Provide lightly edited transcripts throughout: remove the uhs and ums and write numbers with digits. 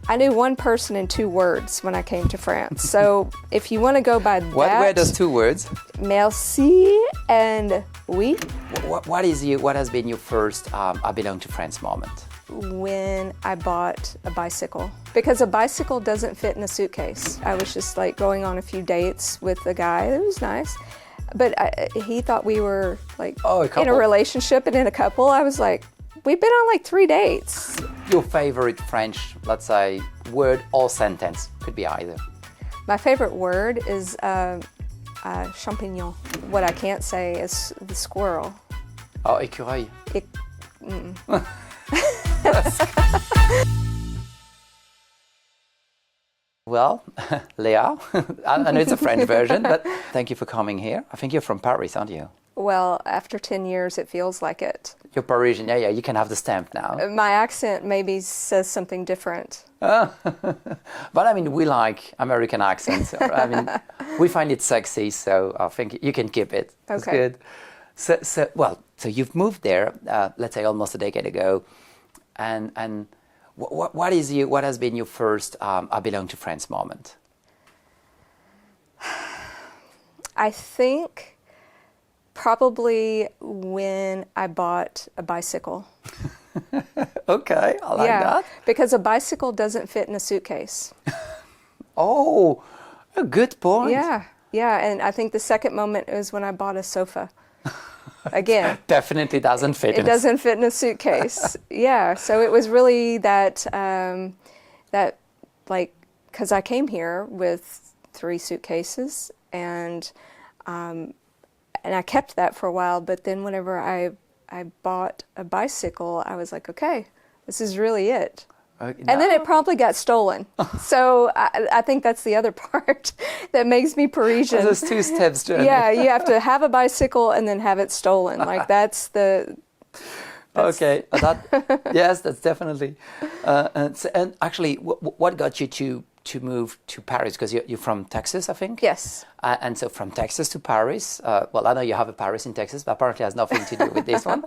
I knew one person in 2 words when I came to France. So if you want to go by that... What were those 2 words? Merci and oui. What has been your first I belong to France moment? When I bought a bicycle. Because a bicycle doesn't fit in a suitcase. I was just like going on a few dates with a guy. It was nice. But he thought we were like in a relationship and in a couple. I was like, we've been on like 3 dates. Your favorite French, let's say, word or sentence? Could be either. My favorite word is champignon. What I can't say is the squirrel. Oh, écureuil. Well, Leah, I know it's a French version, but thank you for coming here. I think you're from Paris, aren't you? Well, after 10 years, it feels like it. You're Parisian, yeah, you can have the stamp now. My accent maybe says something different. But I mean, we like American accents. I mean, we find it sexy, so I think you can keep it. That's good. So you've moved there, let's say almost a decade ago, and what has been your first I belong to France moment? I think probably when I bought a bicycle. Okay, I like that. Because a bicycle doesn't fit in a suitcase. Oh, a good point. Yeah, and I think the second moment is when I bought a sofa. Again, definitely doesn't fit. It doesn't fit in a suitcase. Yeah, so it was really that like, because I came here with 3 suitcases, and I kept that for a while. But then whenever I bought a bicycle, I was like, okay, this is really it. And then it promptly got stolen. So I think that's the other part that makes me Parisian. There's 2 steps to it. Yeah, you have to have a bicycle and then have it stolen. Like that's okay. Yes, that's definitely. And actually, what got you to move to Paris? Because you're from Texas, I think. Yes. And so from Texas to Paris. Well, I know you have a Paris in Texas, but apparently it has nothing to do with this one.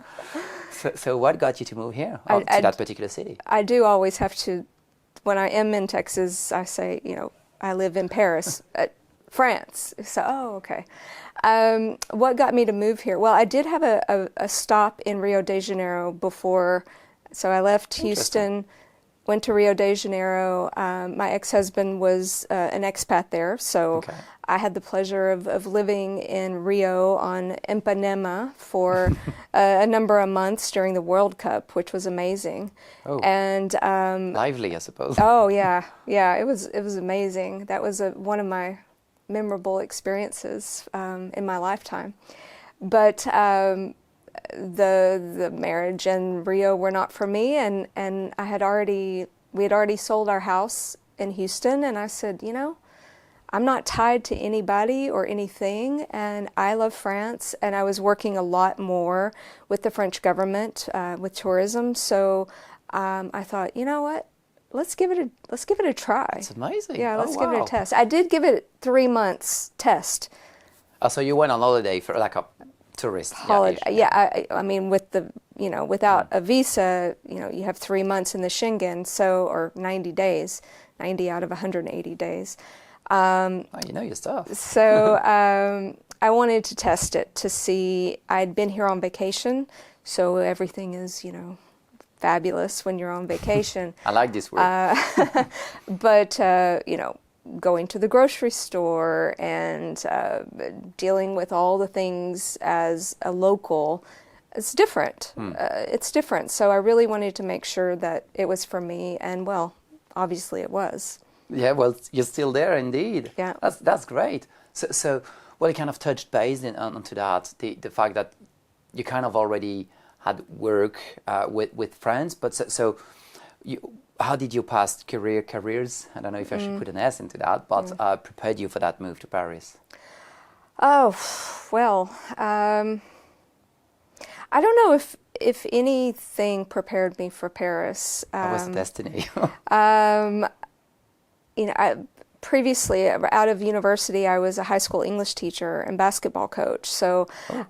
So what got you to move here to that particular city? I do always have to, when I am in Texas, I say, I live in Paris, France. So, okay. What got me to move here? Well, I did have a stop in Rio de Janeiro before. So I left Houston, went to Rio de Janeiro. My ex-husband was an expat there, so I had the pleasure of living in Rio on Ipanema for a number of months during the World Cup, which was amazing. Oh, and lively, I suppose. Oh yeah, it was amazing. That was one of my memorable experiences in my lifetime. But the marriage and Rio were not for me, and we had already sold our house in Houston, and I said, I'm not tied to anybody or anything, and I love France, and I was working a lot more with the French government with tourism, so I thought, you know what, let's give it a try. It's amazing. Yeah, let's give it a test. I did give it 3 months test. Oh, so you went on holiday for like a tourist holiday? Yeah, I mean, with the without a visa, you have 3 months in the Schengen, or 90 days, 90 out of 180 days. You know your stuff. So I wanted to test it to see. I'd been here on vacation, so everything is, fabulous when you're on vacation. I like this word. But, going to the grocery store and dealing with all the things as a local, it's different. It's different. So I really wanted to make sure that it was for me, and, well, obviously it was. Yeah, well, you're still there, indeed. Yeah, that's great. So well, you kind of touched base onto that, the fact that you kind of already had work with friends, but so how did your past careers? I don't know if I should put an S into that, but prepared you for that move to Paris? Oh, well, I don't know if anything prepared me for Paris. That was destiny. Previously, out of university, I was a high school English teacher and basketball coach. So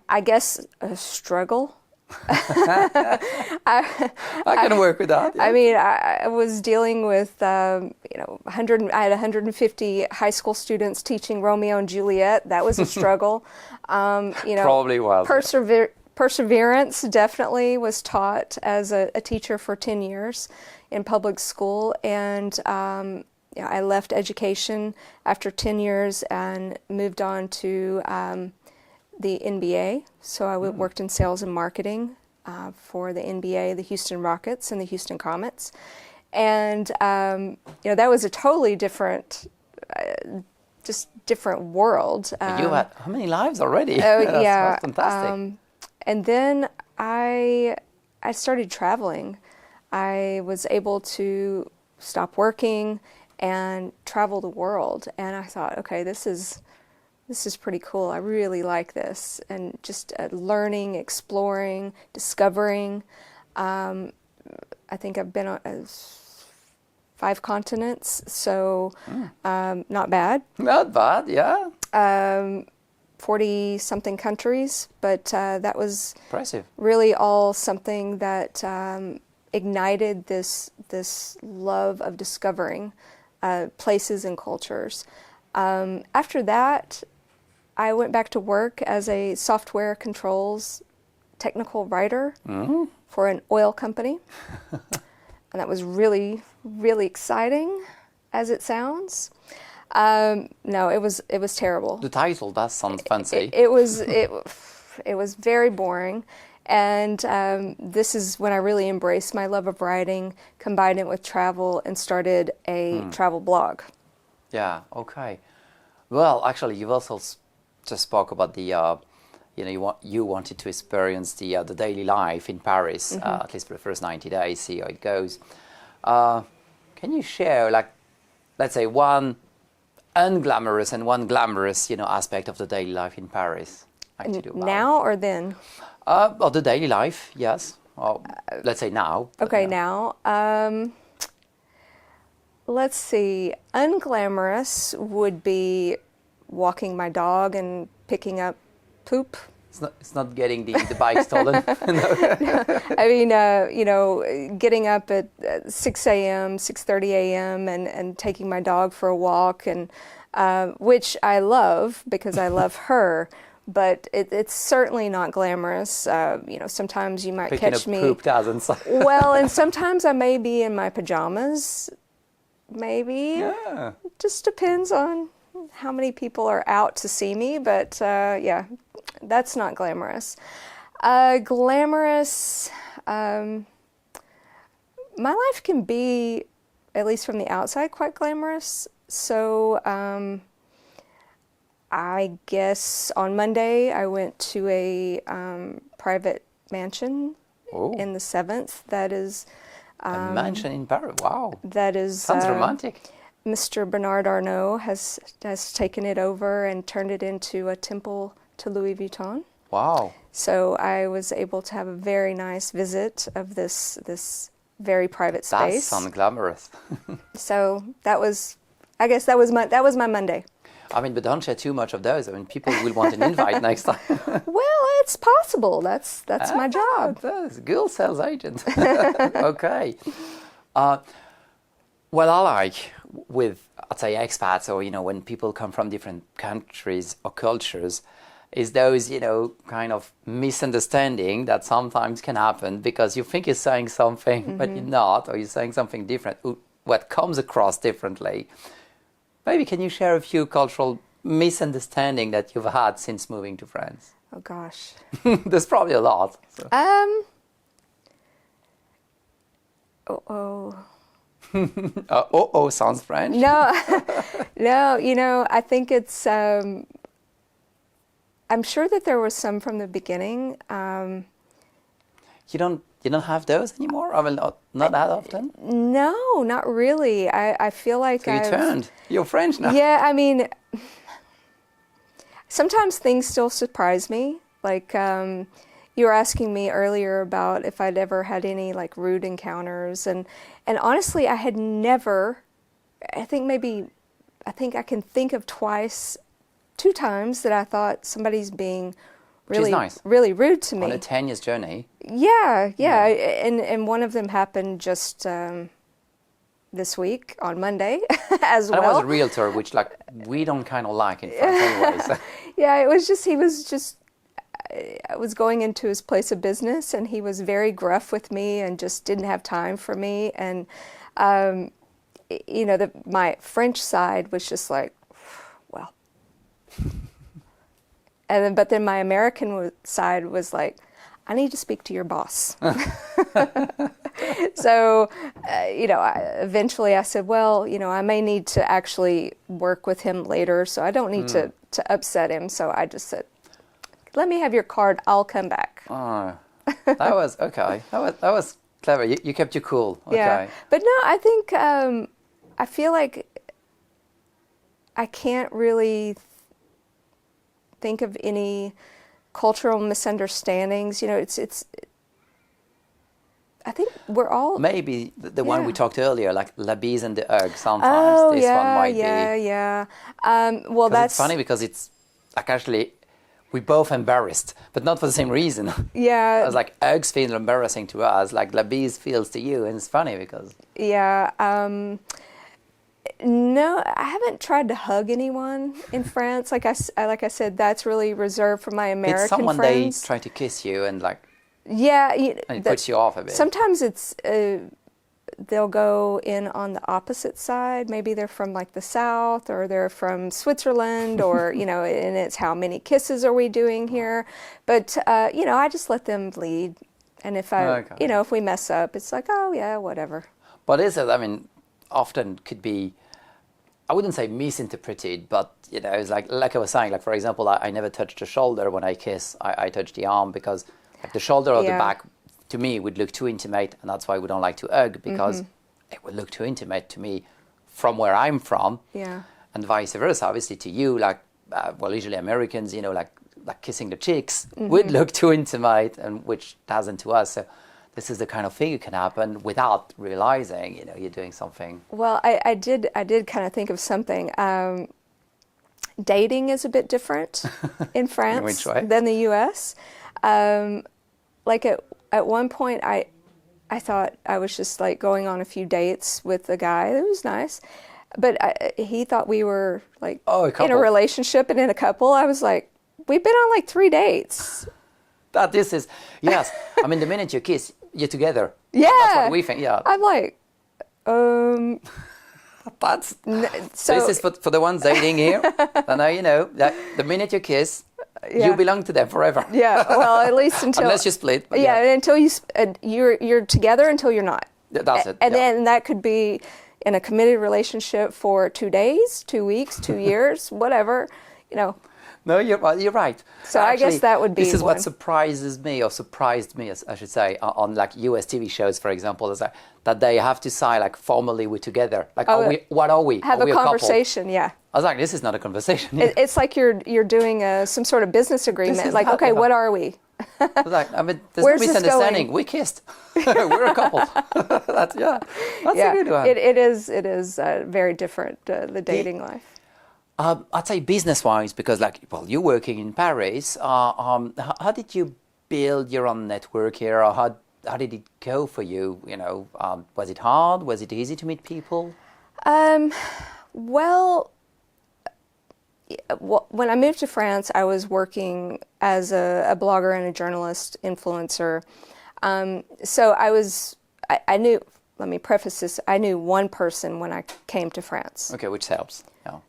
I guess a struggle I can work with that. Yeah. I mean, I was dealing with, 100. I had 150 high school students teaching Romeo and Juliet. That was a struggle. Probably was. Perseverance definitely was taught as a teacher for 10 years in public school, and I left education after 10 years and moved on to the NBA. So I worked in sales and marketing for the NBA, the Houston Rockets, and the Houston Comets. And, that was a totally different, different world. You had how many lives already? Oh, That's yeah. fantastic. And then I started traveling. I was able to stop working and travel the world. And I thought, okay, this is pretty cool. I really like this. And just learning, exploring, discovering. I think I've been on 5 continents, so not bad. Not bad, yeah. 40-something countries, but that was impressive. Really all something that ignited this love of discovering places and cultures. After that, I went back to work as a software controls technical writer for an oil company. And that was really, really exciting, as it sounds. No, it was terrible. The title does sound fancy. It was very boring. And this is when I really embraced my love of writing, combined it with travel, and started a travel blog. Yeah, okay. Well, actually, you've also just spoke about the, you wanted to experience the daily life in Paris, at least for the first 90 days, see how it goes. Can you share, let's say, one unglamorous and one glamorous, aspect of the daily life in Paris? Now or then? Well, the daily life, yes. Well, let's say now. Okay, now. Let's see. Unglamorous would be walking my dog and picking up poop. It's not getting the bike stolen. I mean, getting up at 6 a.m., 6:30 a.m. and taking my dog for a walk, and which I love because I love her. But it's certainly not glamorous. Sometimes you might Picking catch up me. Poop doesn't. Well, and sometimes I may be in my pajamas. Maybe. Yeah. It just depends on how many people are out to see me. But yeah, that's not glamorous. Glamorous. My life can be, at least from the outside, quite glamorous. So. I guess on Monday I went to a private mansion in the 7th. That is a mansion in Paris. Wow, that is sounds romantic. Mr. Bernard Arnault has taken it over and turned it into a temple to Louis Vuitton. Wow! So I was able to have a very nice visit of this very private space. That sounds glamorous. So I guess that was my Monday. I mean, but don't share too much of those. I mean, people will want an invite next time. Well, it's possible. That's my job. Girl sales agent. Okay. Well, I like with, I'd say, expats, or, when people come from different countries or cultures, is those, kind of misunderstanding that sometimes can happen because you think you're saying something, but you're not, or you're saying something different, what comes across differently. Maybe can you share a few cultural misunderstandings that you've had since moving to France? Oh gosh, there's probably a lot. So. Sounds French. No, no. I think it's. I'm sure that there was some from the beginning. You don't have those anymore? I mean, not that often? No, not really. I feel like so you turned. You're French now. Yeah, I mean, sometimes things still surprise me. Like, you were asking me earlier about if I'd ever had any, rude encounters. And honestly, I had never, I think I can think of 2 times that I thought somebody's being really, nice. really rude to me. On a 10 years journey. Yeah. And one of them happened just this week on Monday as well. And I was a realtor, which like we don't kind of like in France anyway. So. Yeah, I was going into his place of business, and he was very gruff with me and just didn't have time for me. And, my French side was just like, well. But then my American side was like, I need to speak to your boss. So, eventually I said, well, I may need to actually work with him later, so I don't need to upset him. So I just said, let me have your card. I'll come back. Oh, that was okay. That was clever. You kept your cool. Okay. Yeah. But no, I think, I feel like I can't really think of any cultural misunderstandings. It's I think we're all maybe the one we talked earlier, like la bise and the ugh. Sometimes oh, this one might be. Yeah. Well, that's it's funny because it's like actually we both embarrassed, but not for the same reason. Yeah. I was like uggs feel embarrassing to us, like la bise feels to you, and it's funny because. Yeah. No, I haven't tried to hug anyone in France. Like I said, that's really reserved for my American it's someone friends. They try to kiss you and like. Yeah, and it puts you off a bit. Sometimes it's they'll go in on the opposite side. Maybe they're from like the south, or they're from Switzerland, or and it's how many kisses are we doing here? But I just let them lead, and if if we mess up, it's like, oh yeah, whatever. But is it? I mean, often could be. I wouldn't say misinterpreted, but it's like I was saying, like for example, I never touch the shoulder when I kiss. I touch the arm because like the shoulder or the back to me would look too intimate, and that's why we don't like to hug, because it would look too intimate to me from where I'm from. Yeah. And vice versa, obviously to you, like usually Americans, like kissing the cheeks would look too intimate, and which doesn't to us. So this is the kind of thing that can happen without realizing, you're doing something. Well, I did kind of think of something. Dating is a bit different in France than the U.S. Like at one point, I thought I was just like going on a few dates with a guy. It was nice, but he thought we were like in a relationship and in a couple. I was like, we've been on like 3 dates. This is yes. I mean, the minute you kiss, you're together. Yeah, that's what we think. Yeah, I'm like, That's so. This is for the ones dating here. And that the minute you kiss, you belong to them forever. Yeah, well, at least until unless you split. Until you're together until you're not. That's it. And then that could be in a committed relationship for 2 days, 2 weeks, 2 years, whatever. No, you're right. So actually, I guess that would be this is what surprised me, I should say, on like US TV shows, for example, is that they have to say like formally we're together. Like, what are we? Have are we a conversation, yeah. I was like, this is not a conversation. It's like you're doing some sort of business agreement. Like, okay, what are we? I was like, there's no misunderstanding. We kissed. We're a couple. That's a good one. It is very different, the dating life. I'd say business-wise, because you're working in Paris. How did you build your own network here, or how did it go for you? Was it hard? Was it easy to meet people? Well, when I moved to France, I was working as a blogger and a journalist, influencer. So I knew. Let me preface this. I knew one person when I came to France. Okay, which helps. Yeah.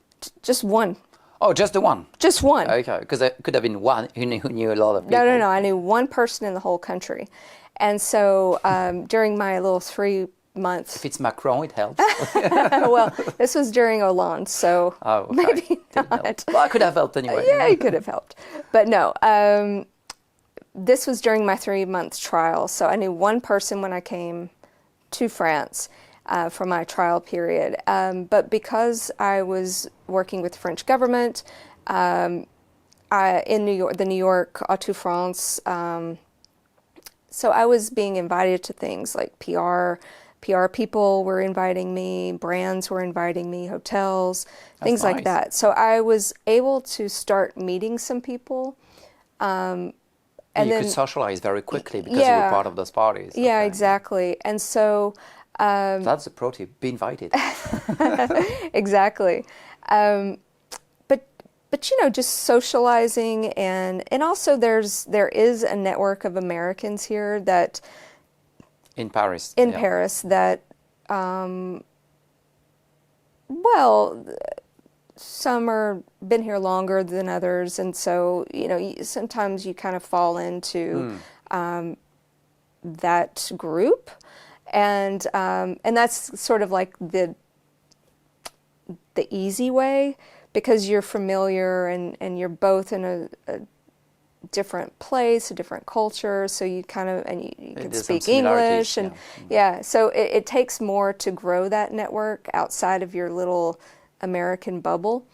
Just one. Oh, just the one? Just one. Okay, because there could have been one who knew a lot of people. No. I knew one person in the whole country. And so during my little 3 months... If it's Macron, it helps. Well, this was during Hollande, so maybe not. Well, I could have helped anyway. Yeah, you could have helped. But no, this was during my 3 month trial. So I knew one person when I came to France for my trial period. But because I was working with the French government in New York, the New York Auto France, so I was being invited to things like PR people were inviting me, brands were inviting me, hotels, things like that. So I was able to start meeting some people And you then, could socialize very quickly because you were part of those parties. Yeah, Okay. exactly. And so... That's a pro tip. Be invited. Exactly. But you know, just socializing, and also there is a network of Americans here that In Paris. Paris that well, some are been here longer than others, and so you know, sometimes you kind of fall into that group, and that's sort of like the easy way, because you're familiar and you're both in a different place, a different culture, so you kind of, and you can speak English, and so it takes more to grow that network outside of your little American bubble.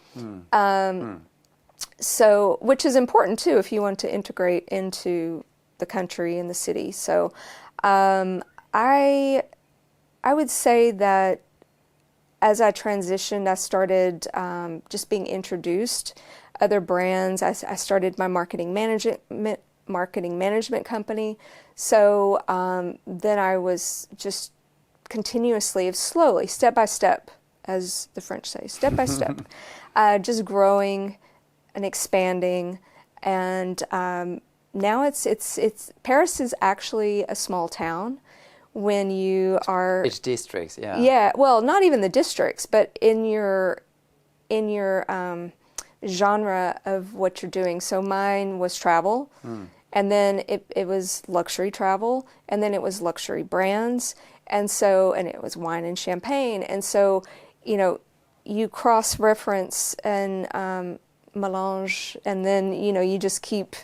So, which is important too if you want to integrate into the country and the city. So I would say that as I transitioned, I started just being introduced other brands. I started my marketing management company. So then I was just continuously, slowly, step by step, as the French say, step by step, just growing and expanding. And now it's Paris is actually a small town. When you are, it's districts, yeah, well, not even the districts, but in your genre of what you're doing. So mine was travel, and then it was luxury travel, and then it was luxury brands, and it was wine and champagne, and so you know, you cross-reference and melange, and then you know, you just keep.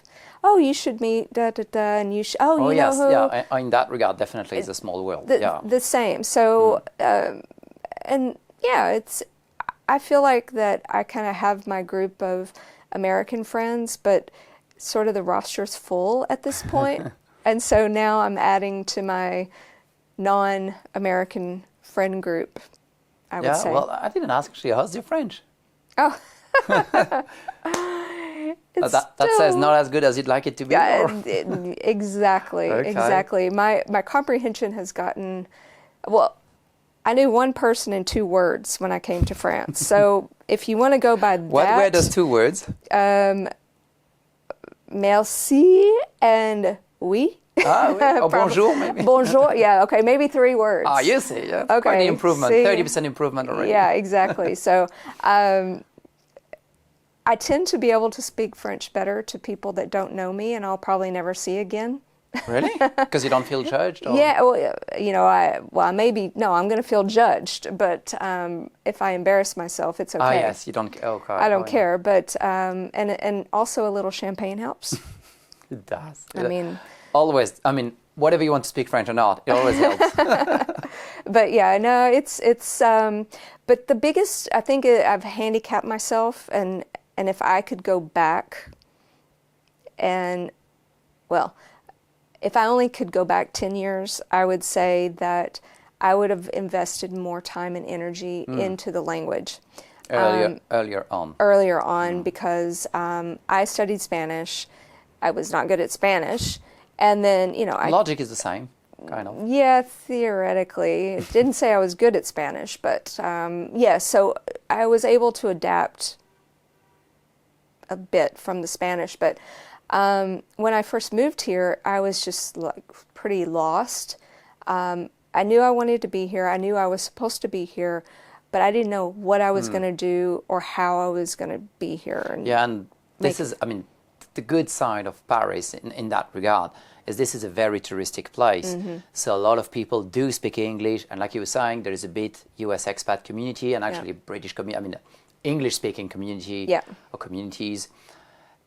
Oh, you should meet and you should. Oh, you yes, know who? Yeah. In that regard, definitely, it's a small world. The same. So, and yeah, it's. I feel like that I kind of have my group of American friends, but sort of the roster's full at this point, and so now I'm adding to my non-American friend group. I would say. Well, I didn't ask actually. How's your French? Oh. That says not as good as you'd like it to be. Exactly, Okay. exactly. My comprehension has gotten, well, I knew one person in 2 words when I came to France. So if you want to go by that. What were those 2 words? Merci and oui. Ah, oui. Oh, bonjour, maybe. Bonjour, yeah, okay, maybe 3 words. Ah, you see, yeah. Okay, quite the improvement, see? 30% improvement already. Yeah, exactly. So I tend to be able to speak French better to people that don't know me and I'll probably never see again. Really? Because you don't feel judged? Or? Yeah, well, you know, I'm going to feel judged, but if I embarrass myself, it's okay. Ah, yes, you don't, okay. I don't care, but, and also a little champagne helps. It does. I mean... Always, I mean, whatever you want to speak French or not, it always helps. But yeah, no, it's but the biggest, I think I've handicapped myself, and if I could go back and, well, if I only could go back 10 years, I would say that I would have invested more time and energy into the language. Earlier on. Because I studied Spanish. I was not good at Spanish. And then, you know, Logic is the same, kind of. Yeah, theoretically. It didn't say I was good at Spanish, but yeah, so I was able to adapt a bit from the Spanish. But when I first moved here, I was just like pretty lost. I knew I wanted to be here. I knew I was supposed to be here, but I didn't know what I was going to do or how I was going to be here. And this is, I mean, the good side of Paris in that regard is this is a very touristic place. So a lot of people do speak English, and like you were saying, there is a bit US expat community and actually British community, I mean, English-speaking community or communities.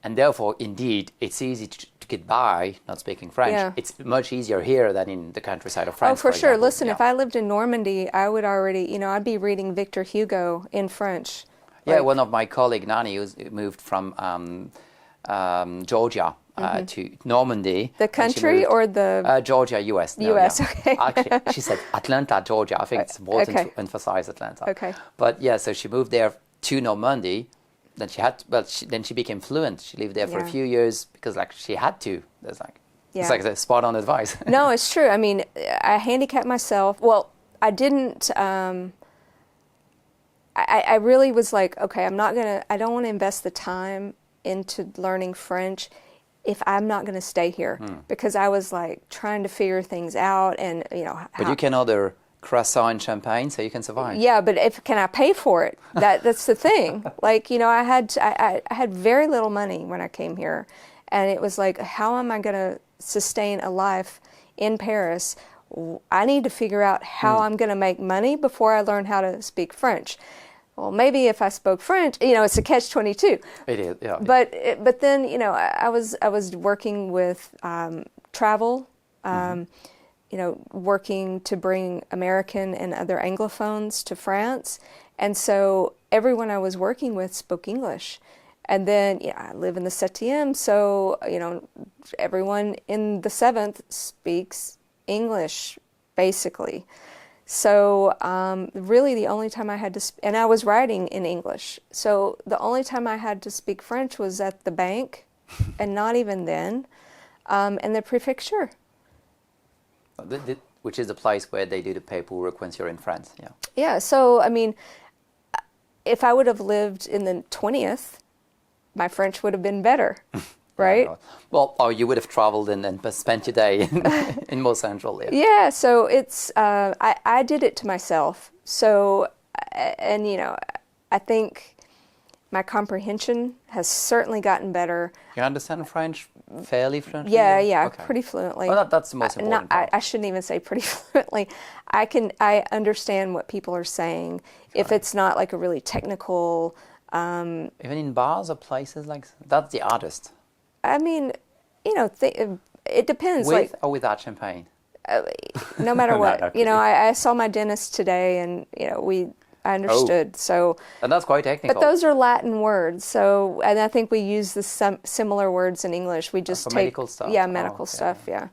And therefore, indeed, it's easy to get by not speaking French. Yeah. It's much easier here than in the countryside of France. Oh, for sure. example. Listen, if I lived in Normandy, I would already, you know, I'd be reading Victor Hugo in French. Yeah, one of my colleagues, Nani, who moved from Georgia to Normandy. The country or the... Georgia, US. No, US, okay. Actually, she said Atlanta, Georgia. I think it's important to emphasize Atlanta. Okay. But yeah, so she moved there to Normandy, then she had, then she became fluent. She lived there for a few years because like she had to. There's like, it's like the spot on advice. No, it's true. I mean, I handicapped myself. Well, I didn't, I really was like, okay, I don't want to invest the time into learning French if I'm not going to stay here, because I was like trying to figure things out, and But you can order croissant and champagne, so you can survive. Yeah, but can I pay for it? That's the thing. Like, I had very little money when I came here, and it was like, how am I going to sustain a life in Paris? I need to figure out how I'm going to make money before I learn how to speak French. Well, maybe if I spoke French, it's a catch-22. It is, yeah. But then, I was working with travel, working to bring American and other Anglophones to France. And so everyone I was working with spoke English. And then I live in the 7th, so, everyone in the 7th speaks English, basically. So really the only time I had to, and I was writing in English, so the only time I had to speak French was at the bank, and not even then, and the préfecture. Which is the place where they do the paperwork once you're in France, yeah. Yeah, so, I mean, if I would have lived in the 20th, my French would have been better. Right? Well, you would have traveled and spent your day in more central. Yeah. Yeah. So it's I did it to myself. So and I think my comprehension has certainly gotten better. You understand French fairly fluently? Yeah, okay. Pretty fluently. Well, that's the most important part. I shouldn't even say pretty fluently. I understand what people are saying. Sure. If it's not like a really technical. Even in bars or places like that's the hardest. I mean, it depends. With or without champagne? No matter what. I saw my dentist today, and I understood. Oh. So. And that's quite technical. But those are Latin words. So, and I think we use the similar words in English. We just take medical stuff. Yeah, medical stuff. Yeah.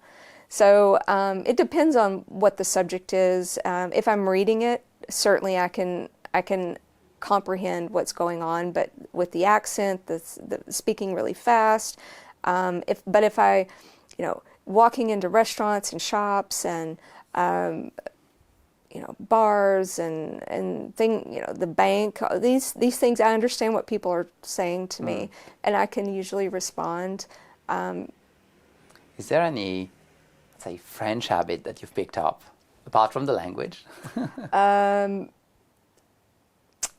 So it depends on what the subject is. If I'm reading it, certainly I can comprehend what's going on, but with the accent, the speaking really fast. If I, walking into restaurants and shops and bars and the bank, these things, I understand what people are saying to me, and I can usually respond. Is there any, say, French habit that you've picked up apart from the language?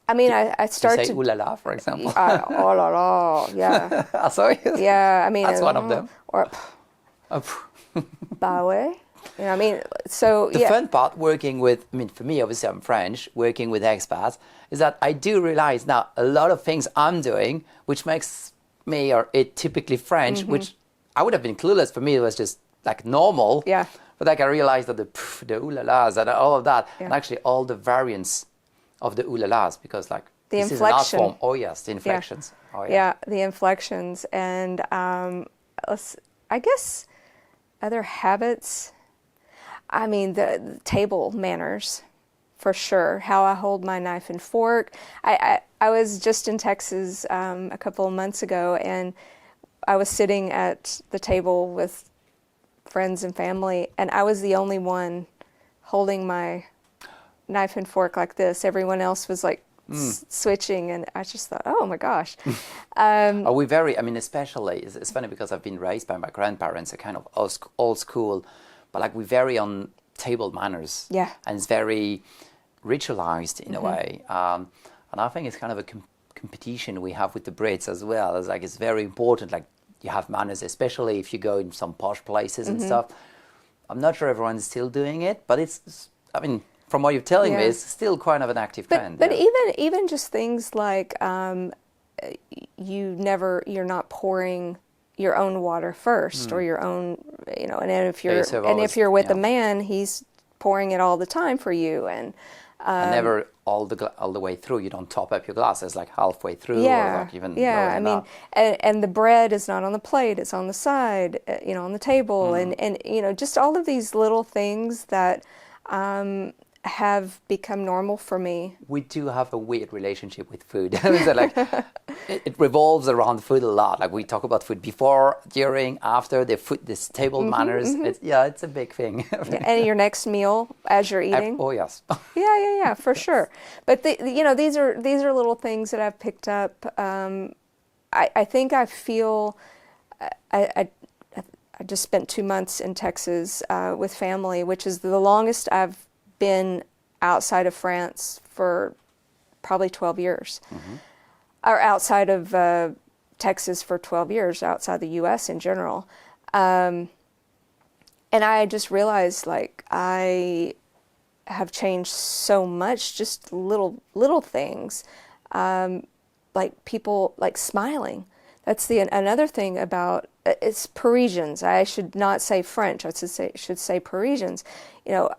I mean, I start to say to... ooh la la, for example. Oh la la, yeah. Sorry? Yeah, I mean... That's one of them. Or... Bah ouais. I mean, so, The fun part working with, for me, obviously I'm French, working with expats, is that I do realize now a lot of things I'm doing, which makes me or it typically French, which I would have been clueless. For me, it was just like normal. Yeah. But like I realized that the ooh la las and all of that, and actually all the variants of the ooh la las, because like the this inflection. is an art form. Oh yes, the inflections. Yeah. Oh yeah, the inflections, and I guess other habits. I mean, the table manners, for sure. How I hold my knife and fork. I was just in Texas a couple of months ago, and I was sitting at the table with friends and family, and I was the only one holding my knife and fork like this. Everyone else was like switching, and I just thought, oh my gosh. Are we very, especially, it's funny because I've been raised by my grandparents, a kind of old school, but like we vary on table manners. Yeah. And it's very ritualized in a way. And I think it's kind of a competition we have with the Brits as well. It's like, it's very important, like you have manners, especially if you go in some posh places and stuff. I'm not sure everyone's still doing it, but it's from what you're telling me, it's still kind of an active trend. But even just things like you're not pouring your own water first, or your own, and if you're with a man, he's pouring it all the time for you, and never all the way through. You don't top up your glasses like halfway through, or like even and the bread is not on the plate; it's on the side, on the table, and just all of these little things that have become normal for me. We do have a weird relationship with food. So like, it revolves around food a lot. Like we talk about food before, during, after the food, this table manners. It's a big thing. And your next meal as you're eating. Oh yes. Yeah, for sure. But these are little things that I've picked up. I think I feel. I just spent 2 months in Texas with family, which is the longest I've been outside of France for probably 12 years. Or outside of Texas for 12 years, outside the U.S. in general. And I just realized, like, I have changed so much, just little things. Like people, like smiling. That's another thing about, it's Parisians. I should not say French. I should say Parisians. You know,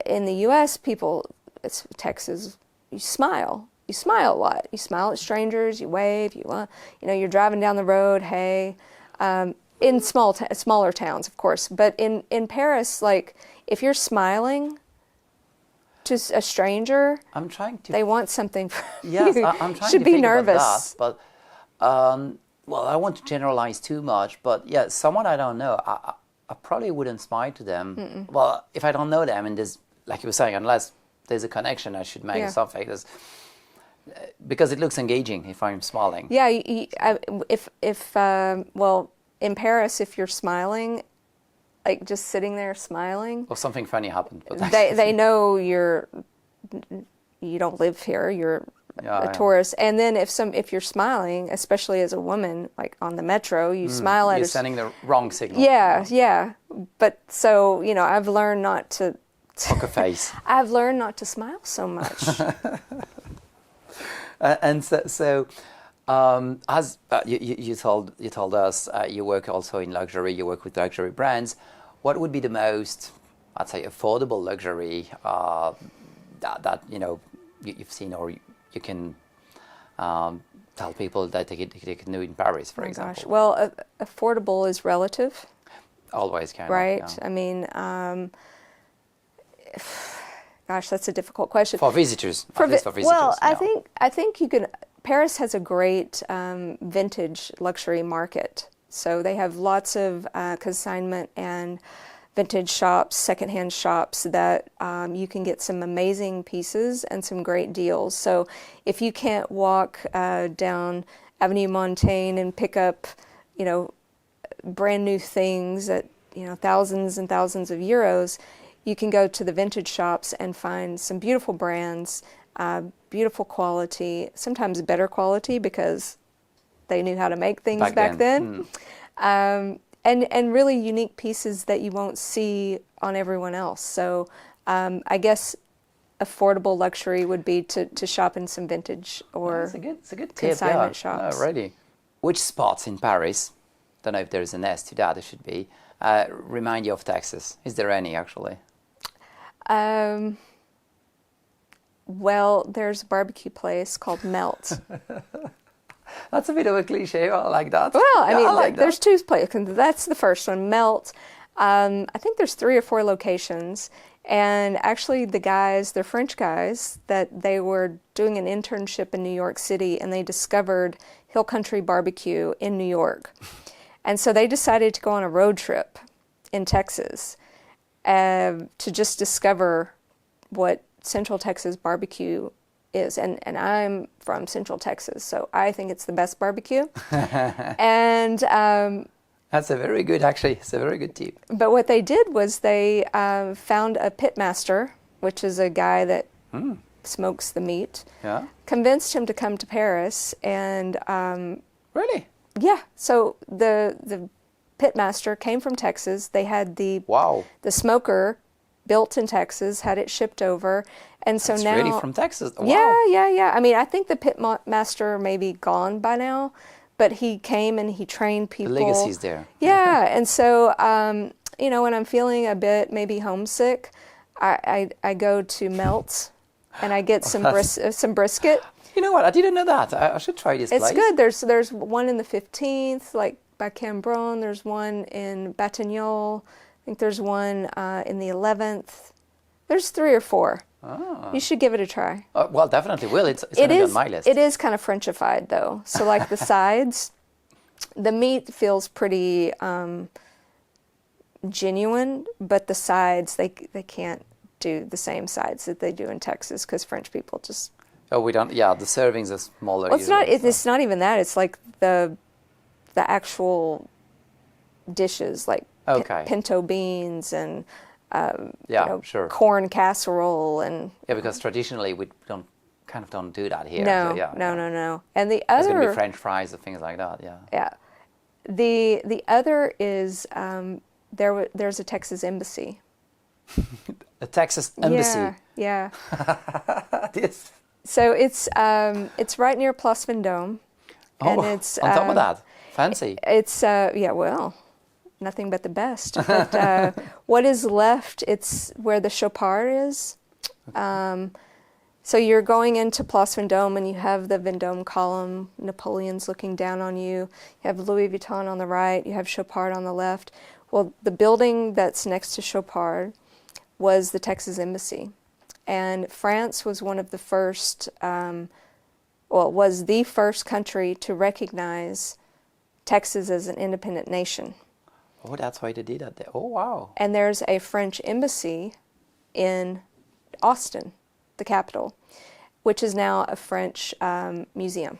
in the U.S., people, it's Texas, you smile. You smile a lot. You smile at strangers. You wave. You're driving down the road. Hey, in smaller towns, of course. But in Paris, like if you're smiling to a stranger, I'm trying to. They want something from yes, you. I'm trying should to be think nervous. about that, but well, I want to generalize too much. But yeah, someone I don't know, I probably wouldn't smile to them. Well, if I don't know them, and there's, like you were saying, unless there's a connection, I should make something. Because it looks engaging if I'm smiling. Yeah, well, in Paris, if you're smiling, like just sitting there smiling, or something funny happened. But they know you don't live here. You're a tourist. And then if you're smiling, especially as a woman, like on the metro, you smile at you're sending the wrong signal. Yeah. But so I've learned not to. Poker face. I've learned not to smile so much. And so as you told us, you work also in luxury. You work with luxury brands. What would be the most, I'd say, affordable luxury that you've seen, or you can tell people that they can do in Paris, for example? Gosh. Well, affordable is relative. Always kind right? of. Yeah. I mean. Gosh, that's a difficult question. For visitors, at least for visitors. Well, I think you can. Paris has a great vintage luxury market. So they have lots of consignment and vintage shops, secondhand shops that you can get some amazing pieces and some great deals. So if you can't walk down Avenue Montaigne and pick up, brand new things at thousands and thousands of euros, you can go to the vintage shops and find some beautiful brands, beautiful quality, sometimes better quality because they knew how to make things back then. And really unique pieces that you won't see on everyone else. So I guess affordable luxury would be to shop in some vintage or it's a good consignment shops. Already. Which spots in Paris, don't know if there's an S to that, it should be, remind you of Texas? Is there any actually? Well, there's a barbecue place called Melt. That's a bit of a cliche. I like that. Well, I mean, like there's two places. That's the first one, Melt. I think there's 3 or 4 locations. And actually they're French guys, that they were doing an internship in New York City, and they discovered Hill Country Barbecue in New York. And so they decided to go on a road trip in Texas to just discover what Central Texas barbecue is. And I'm from Central Texas, so I think it's the best barbecue. And that's a very good, actually. It's a very good tip. But what they did was they found a pitmaster, which is a guy that smokes the meat. Yeah. Convinced him to come to Paris, and really? Yeah. So the pitmaster came from Texas. They had the smoker built in Texas, had it shipped over, and so it's now really from Texas. Wow. Yeah. I mean, I think the pitmaster may be gone by now, but he came and he trained people. The legacy's there. Yeah, and so when I'm feeling a bit maybe homesick, I go to Melt, and I get some brisket. You know what? I didn't know that. I should try this place. It's good. There's one in the 15th, like by Cambronne. There's one in Batignolles. I think there's one in the 11th. There's 3 or 4. Ah. You should give it a try. Well, definitely will. It's going to be on my list. It is kind of Frenchified, though. So, like the sides, the meat feels pretty genuine, but the sides, they can't do the same sides that they do in Texas because French people just... Oh, we don't... Yeah, the servings are smaller. Well, usually, it's not even that. It's like the actual dishes, like pinto beans and sure. corn casserole and... Yeah, because traditionally we don't do that here. No, so, no. And the There's other... going to be French fries and things like that, yeah. Yeah. The other is there's a Texas embassy. A Texas embassy? Yeah. This. So it's right near Place Vendôme. And it's on top of that. Fancy. It's, well, nothing but the best. But what is left, it's where the Chopard is. So you're going into Place Vendôme and you have the Vendôme column, Napoleon's looking down on you. You have Louis Vuitton on the right, you have Chopard on the left. Well, the building that's next to Chopard was the Texas Embassy. And France was one of the first, was the first country to recognize Texas as an independent nation. Oh, that's why they did that there. Oh, wow. And there's a French embassy in Austin, the capital, which is now a French museum.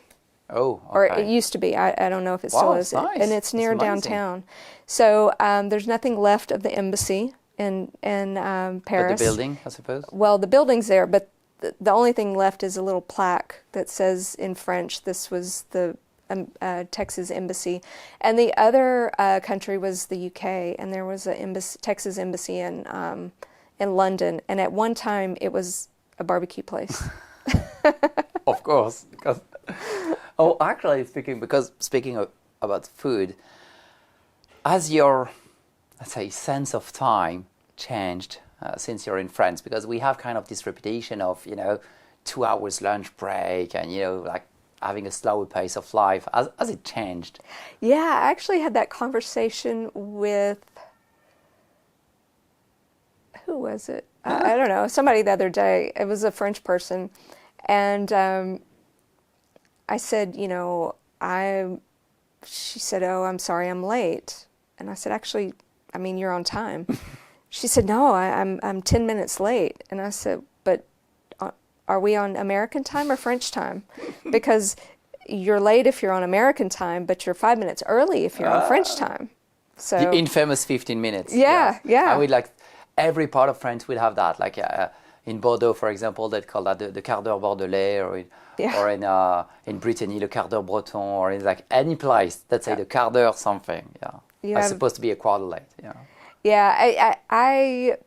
Oh, okay. Or it used to be. I don't know if it still is. Nice. And it's near downtown. So there's nothing left of the embassy in Paris. But the building, I suppose? Well, the building's there, but the only thing left is a little plaque that says in French, this was the Texas embassy. And the other country was the UK, and there was a Texas embassy in London. And at one time, it was a barbecue place. Of course. Because, actually, speaking about food, has your, let's say, sense of time changed since you're in France? Because we have kind of this reputation of, 2 hours lunch break and, like having a slower pace of life. Has it changed? Yeah, I actually had that conversation with, who was it? I don't know, somebody the other day. It was a French person. And I said, she said, oh, I'm sorry, I'm late. And I said, actually, you're on time. She said, no, I'm 10 minutes late. And I said, but are we on American time or French time? Because you're late if you're on American time, but you're 5 minutes early if you're on French time. So the infamous 15 minutes. Yeah. I would every part of France would have that. Like in Bordeaux, for example, they'd call that the quart d'heure bordelais, or in Brittany, le quart d'heure breton, or in like any place, let's say the quart d'heure something. Yeah. It's supposed to be a quarter late. Yeah. Yeah, I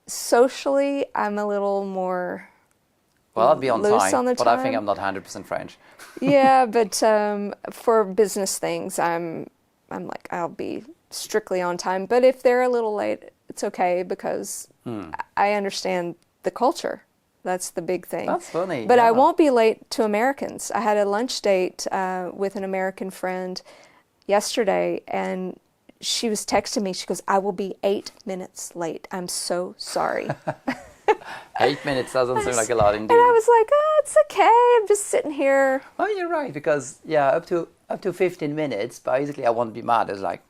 socially, I'm a little more I'll be on loose time, on the but time. I think I'm not 100% French. Yeah, but for business things, I'm like, I'll be strictly on time. But if they're a little late, it's okay because I understand the culture. That's the big thing. That's funny. But I won't be late to Americans. I had a lunch date with an American friend yesterday, and she was texting me. She goes, I will be 8 minutes late. I'm so sorry. 8 minutes doesn't seem like a lot indeed. And I was like, it's okay. I'm just sitting here. Oh, you're right, because up to 15 minutes, basically I won't be mad. It's like,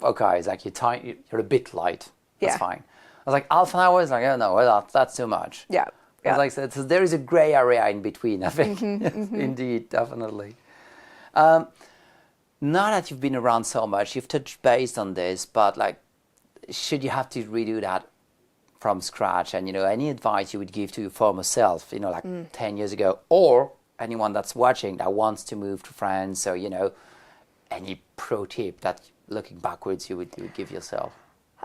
okay, it's like you're a bit late. That's fine. I was like, half an hour is like, oh no, well, that's too much. Yeah. As I said, so there is a gray area in between, I think. Indeed, definitely. Now that you've been around so much, you've touched base on this, but should you have to redo that from scratch? And, any advice you would give to your former self, 10 years ago, or anyone that's watching that wants to move to France, so, any pro tip that looking backwards you would give yourself?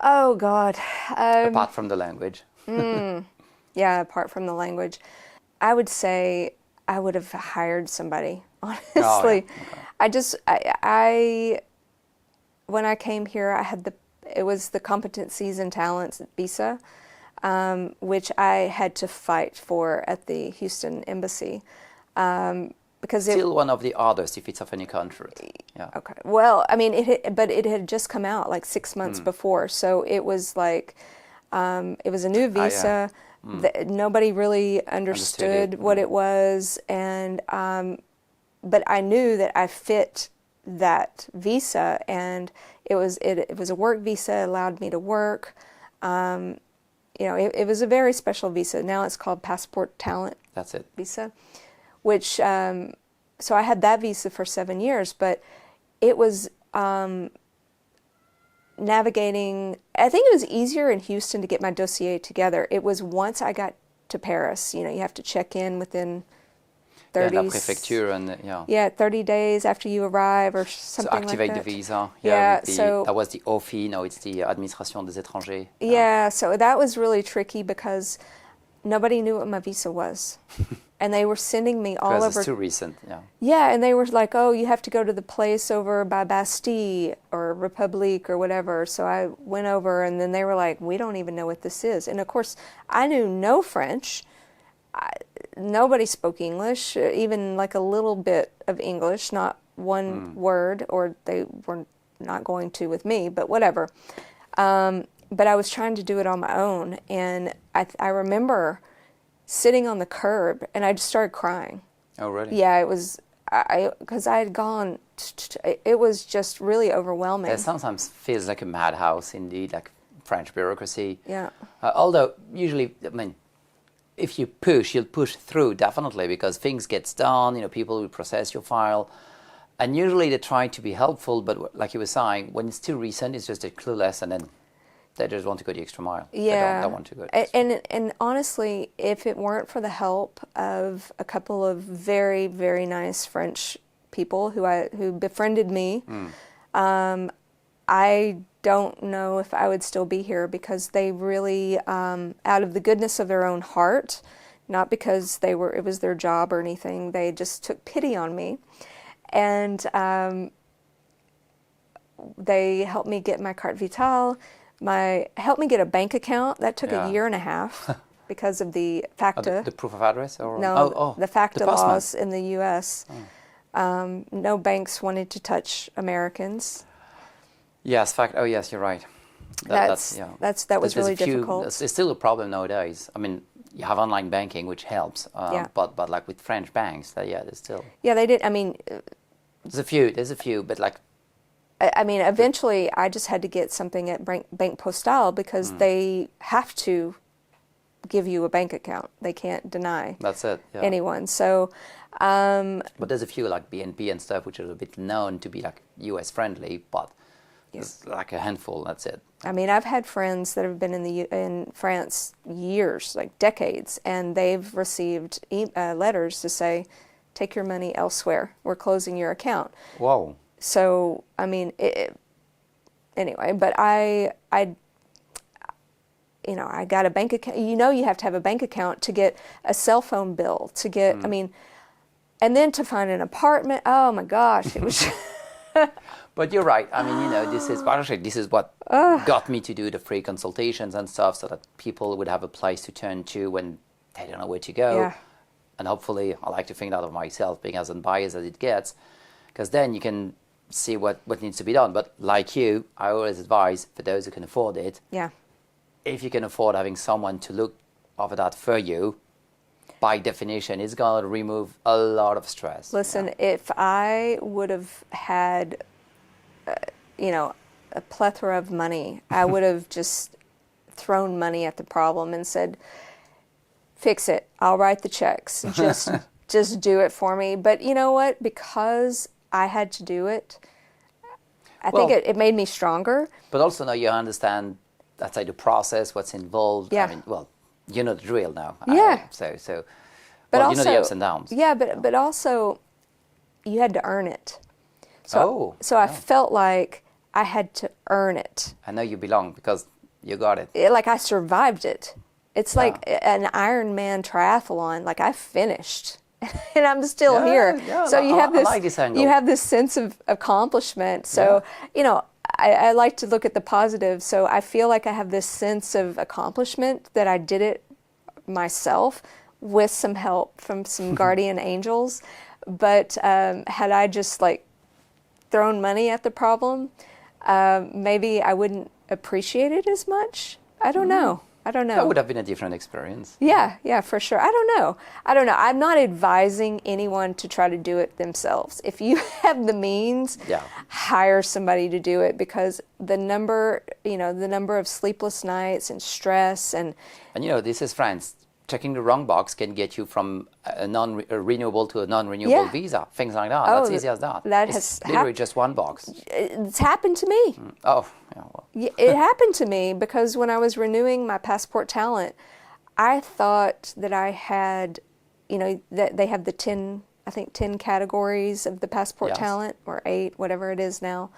Oh, God. Apart from the language. Yeah, apart from the language. I would say I would have hired somebody, honestly. Oh, yeah. Okay. I when I came here, it was the competencies and talents visa, which I had to fight for at the Houston embassy. Because still one of the others if it's of any country. Yeah. Okay. Well, it had just come out 6 months before, so it was it was a new visa. Nobody really understood what it was, and but I knew that I fit that visa, and it was a work visa. It allowed me to work. It was a very special visa. Now it's called Passport Talent. That's it. Visa, which so I had that visa for 7 years, but it was navigating. I think it was easier in Houston to get my dossier together. It was once I got to Paris. You have to check in within 30 la préfecture and 30 days after you arrive or something like that. So activate the visa. So that was the OFI. Now it's the Administration des Étrangers. Yeah, so that was really tricky because nobody knew what my visa was. And they were sending me all over. Because it's too recent, Yeah, and they were like, oh, you have to go to the place over by Bastille or Republique or whatever. So I went over, and then they were like, we don't even know what this is. And of course, I knew no French. Nobody spoke English, even like a little bit of English, not one word, or they were not going to with me, but whatever. But I was trying to do it on my own, and I remember sitting on the curb, and I just started crying. Oh, really? Yeah, it was, because I had gone, it was just really overwhelming. It sometimes feels like a madhouse, indeed, like French bureaucracy. Yeah. Although, usually, I mean, if you push, you'll push through, definitely, because things gets done, people will process your file. And usually they try to be helpful, but like you were saying, when it's too recent, it's just a clueless, and then they just want to go the extra mile. Yeah. They don't want to go. And honestly, if it weren't for the help of a couple of very, very nice French people who befriended me, I don't know if I would still be here, because they really, out of the goodness of their own heart, not because it was their job or anything, they just took pity on me. And they helped me get my carte vitale, helped me get a bank account. That took a year and a half because of the FACTA. The proof of address? Or? No, the FACTA laws in the U.S. No banks wanted to touch Americans. Yes, yes, you're right. That was really difficult. It's still a problem nowadays. I mean, you have online banking, which helps, but like with French banks, there's still. Yeah, they did. I mean, there's a few, but like. I mean, eventually, I just had to get something at Bank Postal, because they have to give you a bank account. They can't deny. That's it. Yeah. Anyone. So. But there's a few like BNP and stuff, which are a bit known to be like U.S. friendly, but. It's like a handful. That's it. I mean, I've had friends that have been in France years, like decades, and they've received letters to say, "Take your money elsewhere. We're closing your account." Whoa. So I mean, anyway, but I got a bank account. You have to have a bank account to get a cell phone bill, to get. I mean, and then to find an apartment. Oh my gosh, it was. But you're right. I mean, this is what got me to do the free consultations and stuff, so that people would have a place to turn to when they don't know where to go. Yeah. And hopefully, I like to think that of myself, being as unbiased as it gets, because then you can see what needs to be done. But like you, I always advise, for those who can afford it, if you can afford having someone to look over that for you, by definition, it's going to remove a lot of stress. Listen, if I would have had, a plethora of money, I would have just thrown money at the problem and said, fix it. I'll write the checks. Just do it for me. But you know what? Because I had to do it, I think it made me stronger. But also now you understand, that's like the process, what's involved. Yeah. I mean, you know the drill now. Yeah. But also, you know the ups and downs. Yeah, but also, you had to earn it. So I felt like I had to earn it. I know you belong because you got it. Like I survived it. It's like an Ironman triathlon. Like I finished, and I'm still here. Yeah, so you have I like this angle. You have this sense of accomplishment. So I like to look at the positive. So I feel like I have this sense of accomplishment that I did it myself with some help from some guardian angels. But had I just thrown money at the problem, maybe I wouldn't appreciate it as much. I don't know. I don't know. That would have been a different experience. Yeah, for sure. I don't know. I'm not advising anyone to try to do it themselves. If you have the means, hire somebody to do it, because the number of sleepless nights and stress and this is France. Checking the wrong box can get you from a renewable to a non-renewable visa. Things like that. That's easy as that. It's literally just one box. It's happened to me. Oh, yeah. Well. It happened to me because when I was renewing my passport talent, I thought that I had, that they have the 10 categories of the passport talent, or 8, whatever it is now.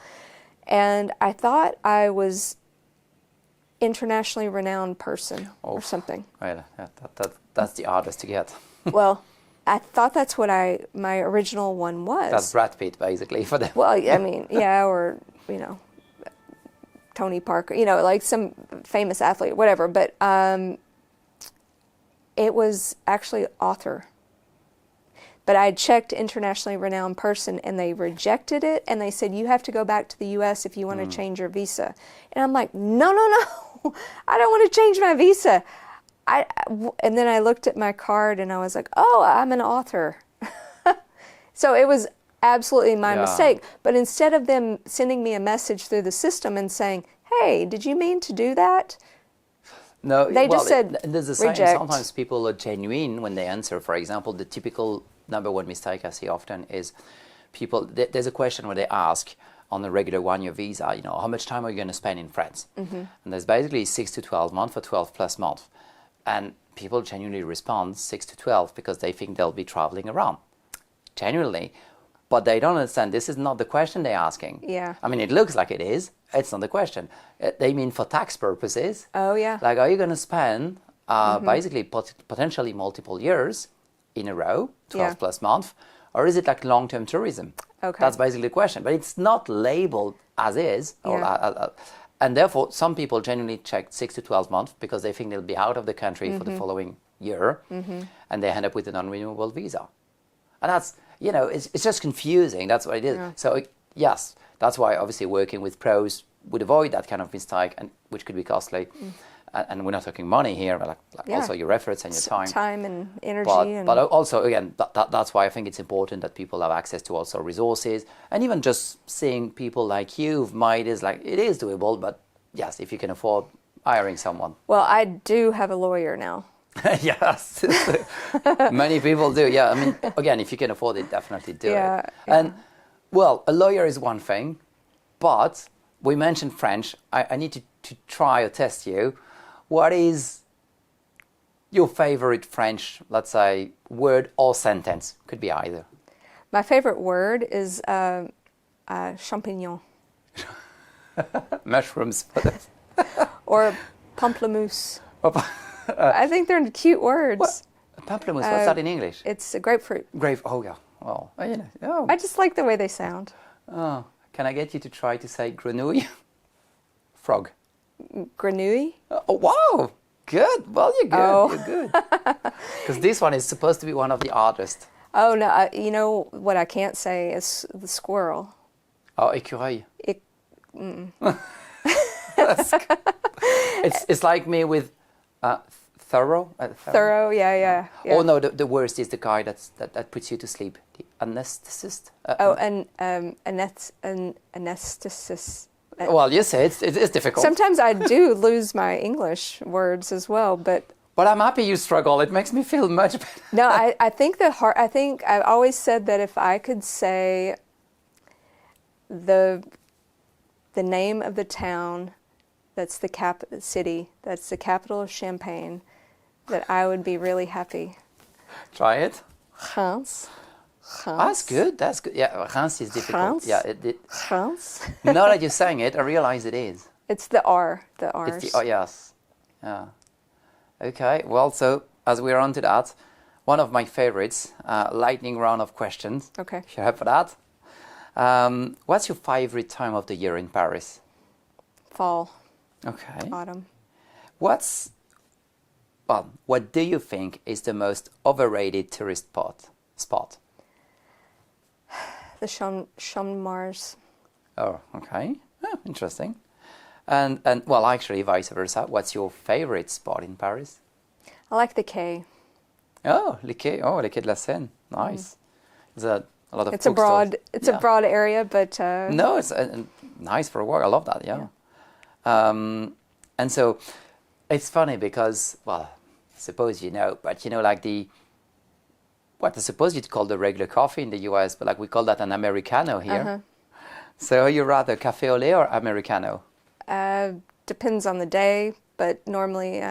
And I thought I was internationally renowned person or something. Well, that's the hardest to get. Well, I thought that's what my original one was. That's Brad Pitt, basically, for them. Well, I mean, or Tony Parker, like some famous athlete, whatever. But it was actually author. But I checked internationally renowned person, and they rejected it, and they said, you have to go back to the U.S. if you want to change your visa. And I'm like, no, I don't want to change my visa. And then I looked at my card, and I was like, oh, I'm an author. So it was absolutely my mistake. But instead of them sending me a message through the system and saying, hey, did you mean to do that? No, they just said there's the reject. Same. Sometimes people are genuine when they answer. For example, the typical number one mistake I see often is people, there's a question where they ask on a regular one-year visa, how much time are you going to spend in France? Mm-hmm. And there's basically 6 to 12 months or 12 plus months. And people genuinely respond 6 to 12 because they think they'll be traveling around. Genuinely. But they don't understand this is not the question they're asking. Yeah. I mean, it looks like it is. It's not the question. They mean for tax purposes. Oh, yeah. Like, are you going to spend basically potentially multiple years in a row, 12 plus months, or is it like long-term tourism? Okay. That's basically the question. But it's not labeled as is. And therefore, some people genuinely check 6 to 12 months because they think they'll be out of the country for the following year, and they end up with a non-renewable visa. And that's, it's just confusing. That's what it is. Yeah. So, yes, that's why obviously working with pros would avoid that kind of mistake, and which could be costly. And we're not talking money here, but also your efforts and your time. Time and energy. But also, again, that's why I think it's important that people have access to also resources. And even just seeing people like you, it is doable, but yes, if you can afford hiring someone. Well, I do have a lawyer now. Yes, many people do. Yeah, I mean, again, if you can afford it, definitely do it. Yeah. And, well, a lawyer is one thing, but we mentioned French. I need to try or test you. What is your favorite French, let's say, word or sentence? Could be either. My favorite word is champignon. Mushrooms. Or pamplemousse. I think they're cute words. What? Pamplemousse, what's that in English? It's a grapefruit. Oh, yeah. Oh, oh. I just like the way they sound. Oh, can I get you to try to say grenouille? Frog. Grenouille? Oh, wow. Good. Well, you're good. Oh. You're good. Because this one is supposed to be one of the hardest. Oh, no. You know what I can't say is the squirrel. Oh, écureuil. It's like me with thorough. Thorough, yeah. Oh, no, the worst is the guy that puts you to sleep. The anesthetist. Anesthetist. Well, you say it's difficult. Sometimes I do lose my English words as well, but I'm happy you struggle. It makes me feel much better. No, I think I've always said that if I could say the name of the town that's the city that's the capital of Champagne, that I would be really happy. Try it. Reims. That's good. Yeah, Reims is difficult. Reims? Yeah, Reims. Now that you're saying it, I realize it is. It's the R. The R's. It's yes. Yeah. Okay. Well, so as we're on to that, one of my favorites, lightning round of questions. Okay. If you're up for that. What's your favorite time of the year in Paris? Fall. Okay. Autumn. What do you think is the most overrated tourist spot? The Champ Mars. Oh, okay. Oh, interesting. And well, actually, vice versa. What's your favorite spot in Paris? I like the Quai. Oh, les quais. Oh, les quais de la Seine. Nice. There's a lot of It's a bookstores. broad, it's a broad area, but No, it's nice for a walk. I love that. Yeah. And so it's funny because, well, I suppose you know, but you know, like what I suppose you'd call the regular coffee in the US, but like we call that an Americano here. So are you rather cafe au lait or Americano? depends on the day, but normally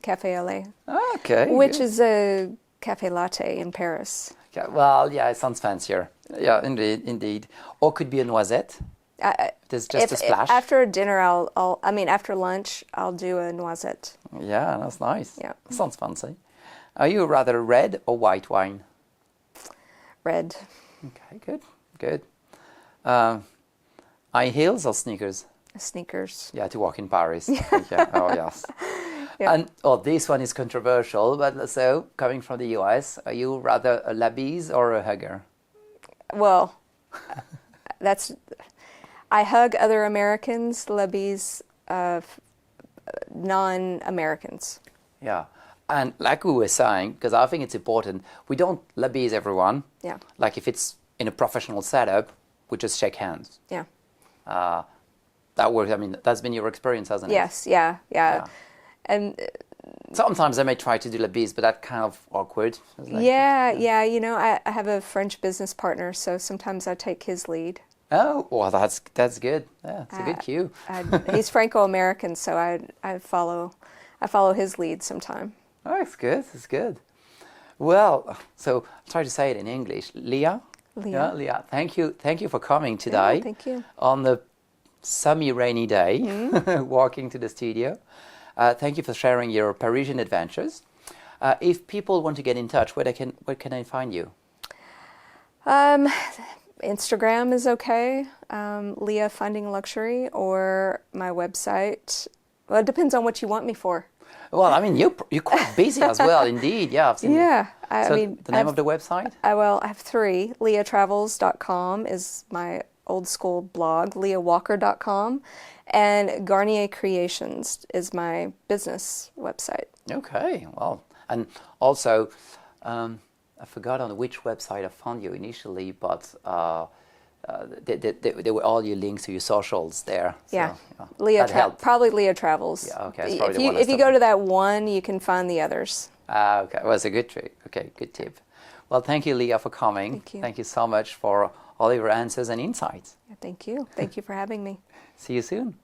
cafe au lait, Okay. which good. is a cafe latte in Paris. Yeah, well, yeah, it sounds fancier. Yeah, indeed. Or could be a noisette. There's just a splash. After dinner, after lunch, I'll do a noisette. Yeah, that's nice. Yeah. Sounds fancy. Are you rather red or white wine? Red. Okay, good. High heels or sneakers? Sneakers. Yeah, to walk in Paris. Yeah. Oh, yes. Yeah. And this one is controversial, but so coming from the US, are you rather a labise or a hugger? Well, I hug other Americans, labis, non-Americans. Yeah. And like we were saying, because I think it's important, we don't labise everyone. Yeah. Like if it's in a professional setup, we just shake hands. Yeah. That works. I mean, that's been your experience, hasn't it? Yes. Yeah. And sometimes I may try to do labise, but that's kind of awkward. It's like, yeah. You know, I have a French business partner, so sometimes I take his lead. Oh, well, that's good. Yeah, it's a good cue. He's Franco-American, so I follow his lead sometime. Oh, it's good. It's good. Well, so I'll try to say it in English. Leah. Leah. Yeah, Leah. Thank you for coming today. Yeah, thank you. On the semi-rainy day, walking to the studio. Thank you for sharing your Parisian adventures. If people want to get in touch, where can I find you? Instagram is okay. Leah Finding Luxury, or my website. Well, it depends on what you want me for. Well, I mean, you're quite busy as well, indeed. Yeah, I've seen. Yeah, The name of the website? I have 3. LeahTravels.com is my old school blog. LeahWalker.com, and Garnier Creations is my business website. Okay, well, and also, I forgot on which website I found you initially, but there were all your links to your socials there. So, Yeah, probably Leah Travels. Yeah, okay. That's probably the one I If you saw. go to that one, you can find the others. Okay, well, it's a good trick. Okay, good tip. Well, thank you, Leah, for coming. Thank you. Thank you so much for all your answers and insights. Yeah, thank you. Thank you for having me. See you soon.